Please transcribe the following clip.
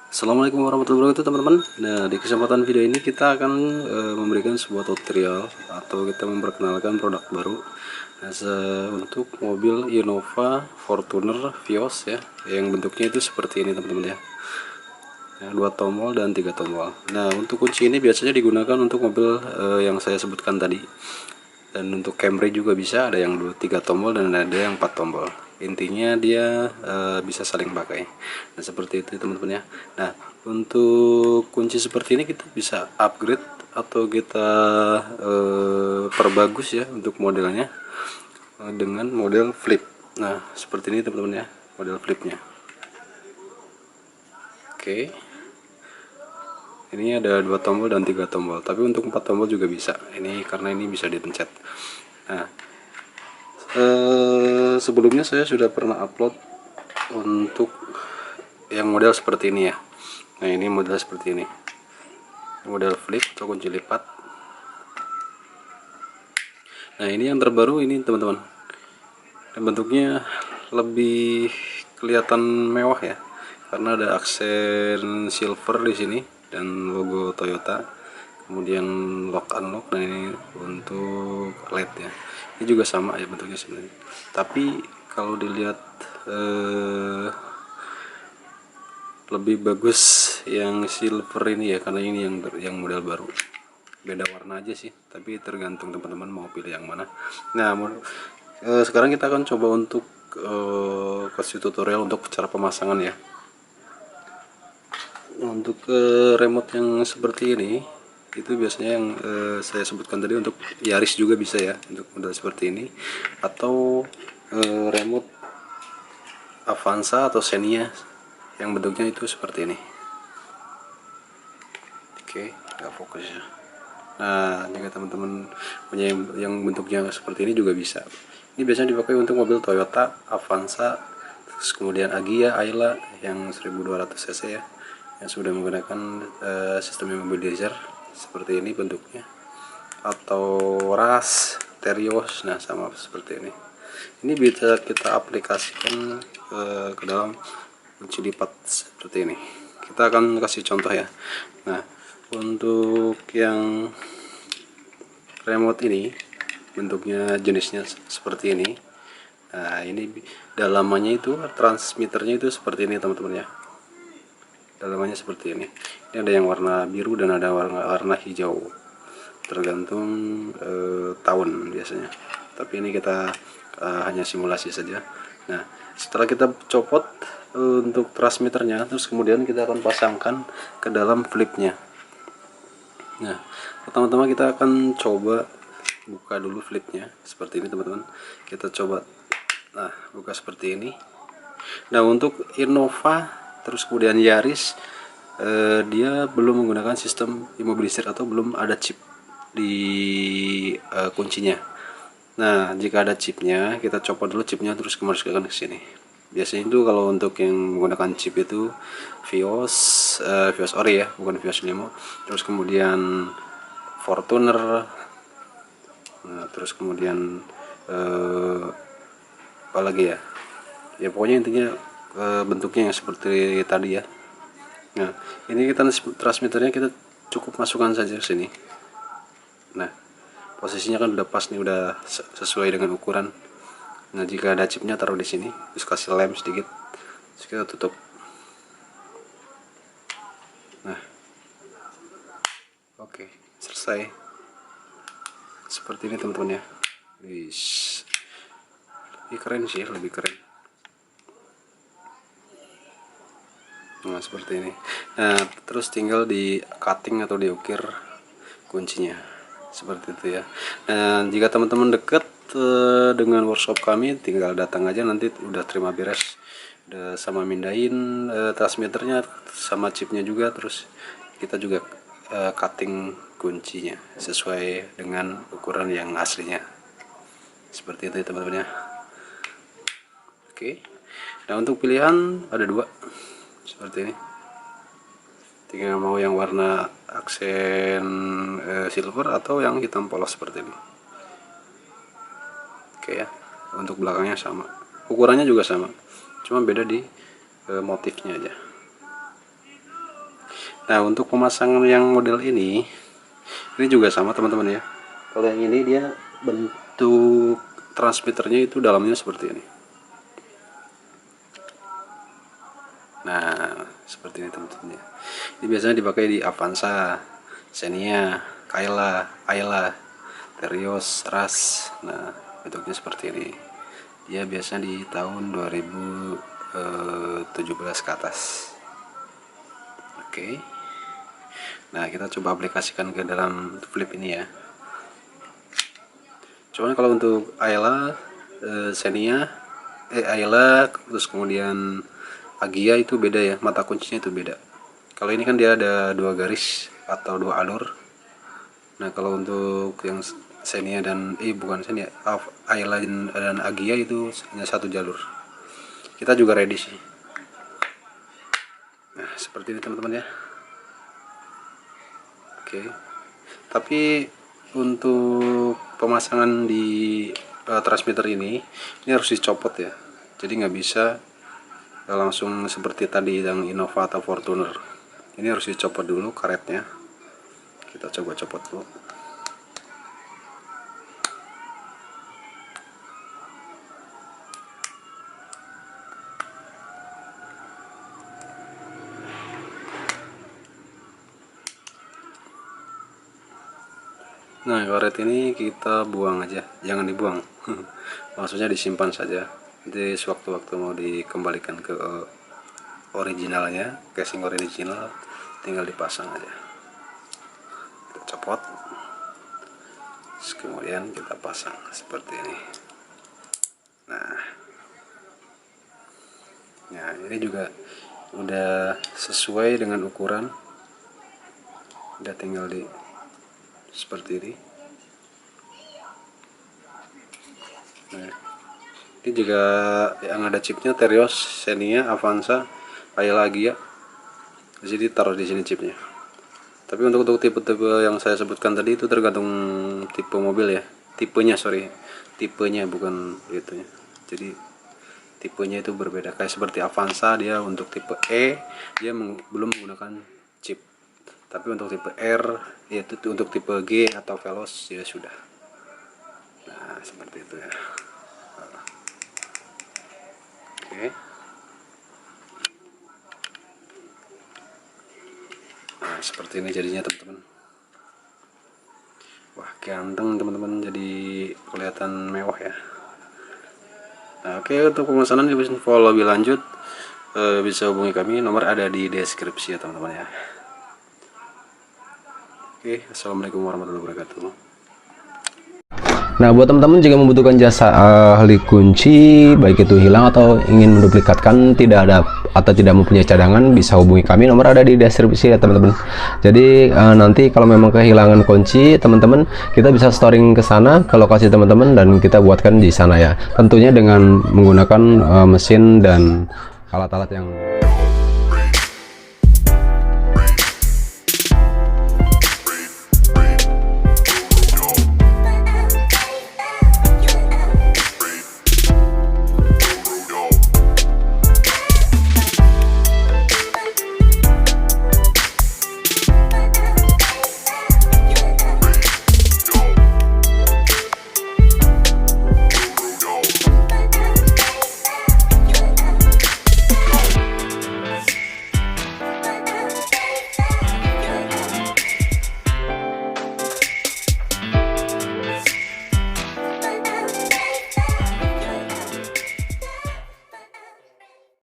Assalamualaikum warahmatullahi wabarakatuh teman-teman. Nah, di kesempatan video ini kita akan memberikan sebuah tutorial atau kita memperkenalkan produk baru. Nah, untuk mobil Innova Fortuner Vios ya, yang bentuknya itu seperti ini teman-teman ya. Yang 2 tombol dan 3 tombol. Nah, untuk kunci ini biasanya digunakan untuk mobil yang saya sebutkan tadi. Dan untuk Camry juga bisa, ada yang 3 tombol dan ada yang 4 tombol. Intinya dia bisa saling pakai. Nah, seperti itu teman-teman ya. Nah, untuk kunci seperti ini kita bisa upgrade atau kita perbagus ya untuk modelnya dengan model flip. Nah, seperti ini teman-teman ya, model flipnya. Oke. Ini ada 2 tombol dan 3 tombol, tapi untuk 4 tombol juga bisa. Ini karena ini bisa dipencet. Nah, sebelumnya saya sudah pernah upload untuk yang model seperti ini ya. Nah, ini model seperti ini, model flip atau kunci lipat. Nah, ini yang terbaru ini teman-teman, dan bentuknya lebih kelihatan mewah ya, karena ada aksen silver di sini dan logo Toyota, kemudian lock unlock. Nah, ini untuk LED ya, ini juga sama ya bentuknya sebenarnya, tapi kalau dilihat lebih bagus yang silver ini ya, karena ini yang model baru. Beda warna aja sih, tapi tergantung teman-teman mau pilih yang mana. Nah, sekarang kita akan coba untuk kasih tutorial untuk cara pemasangan ya. Untuk remote yang seperti ini itu biasanya yang saya sebutkan tadi, untuk Yaris juga bisa ya, untuk model seperti ini, atau remote Avanza atau Xenia yang bentuknya itu seperti ini. Oke, nggak fokus ya. Nah, jika teman-teman punya yang bentuknya seperti ini juga bisa. Ini biasanya dipakai untuk mobil Toyota Avanza, terus kemudian Agya, Ayla yang 1200 cc ya, yang sudah menggunakan sistem immobilizer seperti ini bentuknya, atau Ras, Terios. Nah, sama seperti ini. Ini bisa kita aplikasikan ke dalam kunci lipat seperti ini. Kita akan kasih contoh ya. Nah, untuk yang remote ini bentuknya jenisnya seperti ini. Nah, ini dalamannya itu, transmitternya itu seperti ini teman-teman ya. Dalamannya seperti ini. Ini ada yang warna biru dan ada warna hijau, tergantung tahun biasanya, tapi ini kita hanya simulasi saja. Nah, setelah kita copot untuk transmitternya, terus kemudian kita akan pasangkan ke dalam flipnya. Nah, pertama-tama kita akan coba buka dulu flipnya seperti ini teman-teman. Kita coba, nah, buka seperti ini. Nah, untuk Innova terus kemudian Yaris, dia belum menggunakan sistem immobilizer atau belum ada chip di kuncinya. Nah, jika ada chipnya, kita copot dulu chipnya terus kembalikan ke sini. Biasanya itu kalau untuk yang menggunakan chip itu Vios, Vios Ori ya, bukan Vios Limo. Terus kemudian Fortuner. Nah, terus kemudian apa lagi ya? Ya pokoknya intinya bentuknya yang seperti tadi ya. Nah, ini kita transmitternya kita cukup masukkan saja ke sini. Nah, posisinya kan udah pas nih, udah sesuai dengan ukuran. Nah, jika ada chipnya taruh di sini, terus kasih lem sedikit, terus kita tutup. Nah, oke, selesai. Seperti ini teman-teman ya. Lebih keren sih, lebih keren. Nah, seperti ini. Nah, terus tinggal di cutting atau diukir kuncinya seperti itu ya. Nah, jika teman-teman dekat dengan workshop kami, tinggal datang aja, nanti udah terima beres, udah sama mindahin transmitternya sama chipnya juga, terus kita juga cutting kuncinya sesuai dengan ukuran yang aslinya seperti itu teman-teman ya. Oke, nah untuk pilihan ada 2 seperti ini, tinggal mau yang warna aksen silver atau yang hitam polos seperti ini. Oke ya, untuk belakangnya sama, ukurannya juga sama, cuma beda di motifnya aja. Nah, untuk pemasangan yang model ini juga sama teman-teman ya. Kalau yang ini dia bentuk transmitternya itu dalamnya seperti ini. Nah, seperti ini teman-teman ya. Ini biasanya dipakai di Avanza, Xenia, Kayla, Ayla, Terios, Ras. Nah, bentuknya seperti ini. Dia biasanya di tahun 2017 ke atas. Oke. Nah, kita coba aplikasikan ke dalam flip ini ya. Cuman kalau untuk Ayla, Xenia, Ayla, terus kemudian Agia itu beda ya, mata kuncinya itu beda. Kalau ini kan dia ada 2 garis atau 2 alur. Nah, kalau untuk yang Xenia dan bukan Xenia, Ayla dan Agia itu hanya 1 jalur. Kita juga ready sih. Nah, seperti ini teman-teman ya. Oke. Tapi untuk pemasangan di transmitter ini harus dicopot ya. Jadi nggak bisa langsung seperti tadi yang Innova atau Fortuner. Ini harus dicopot dulu karetnya. Kita coba copot dulu. Nah, karet ini kita buang aja, jangan dibuang. Maksudnya disimpan saja. Jadi sewaktu-waktu mau dikembalikan ke originalnya, casing original, tinggal dipasang aja. Kita copot. Terus kemudian kita pasang seperti ini. Nah, ini juga udah sesuai dengan ukuran. Udah tinggal di seperti ini. Nah, ini juga yang ada chipnya Terios, Xenia, Avanza, Ayla, Agia. Jadi taruh di sini chipnya. Tapi untuk tipe-tipe yang saya sebutkan tadi itu tergantung tipe mobil ya. Tipenya bukan itunya. Jadi tipenya itu berbeda. Kayak seperti Avanza, dia untuk tipe E dia belum menggunakan chip. Tapi untuk tipe R, yaitu untuk tipe G atau Veloz ya sudah. Nah, seperti itu ya. Oke. Nah, seperti ini jadinya teman-teman. Wah, ganteng teman-teman, jadi kelihatan mewah ya. Nah, oke, untuk pemesanan info lebih lanjut bisa hubungi kami, nomor ada di deskripsi ya teman-teman ya. Oke, assalamualaikum warahmatullahi wabarakatuh. Nah, buat teman-teman jika membutuhkan jasa ahli kunci, baik itu hilang atau ingin menduplikatkan, tidak ada atau tidak mempunyai cadangan, bisa hubungi kami, nomor ada di deskripsi ya teman-teman. Jadi nanti kalau memang kehilangan kunci teman-teman, kita bisa storing ke sana ke lokasi teman-teman dan kita buatkan di sana ya. Tentunya dengan menggunakan mesin dan alat-alat yang